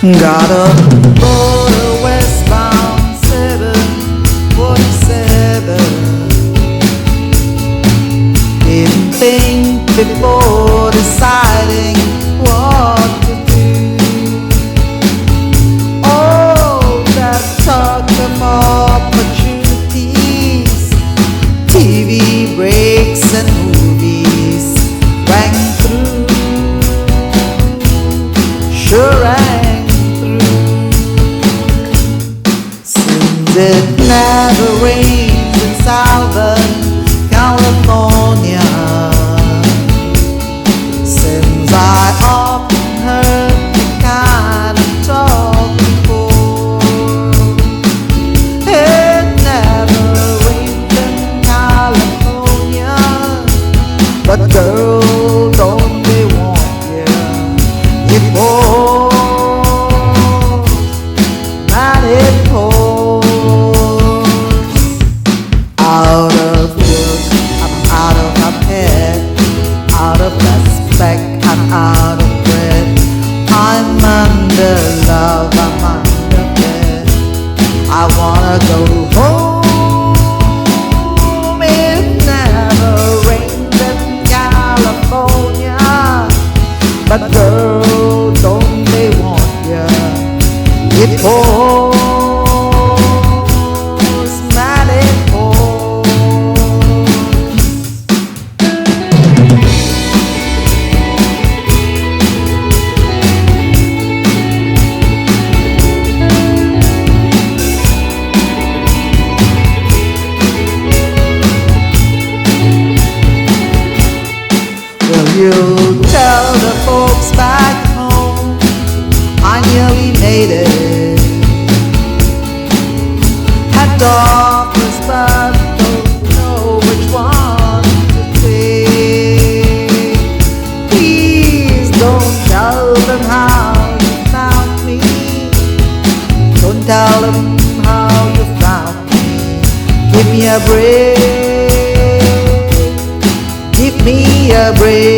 Gotta go to westbound 747. Didn't think before deciding what to do. Oh, that talk of opportunities, TV breaks and movies rang through, sure rang through. Since it never rains in Southern California, since I often heard the kind of talk before, it never rained in California, but girl, don't they want you? It pours, man, it pours. Out of work, I'm out of my head, out of respect, I'm out of bread. I'm under love, I'm under bed. I wanna go home. It never rains in California, but girl, don't they want ya? It pours, man, it pours. Will you tell the folks back home I nearly made it? Had offers but don't know which one to take. Please don't tell them how you found me. Don't tell them how you found me. Give me a break. Give me a break.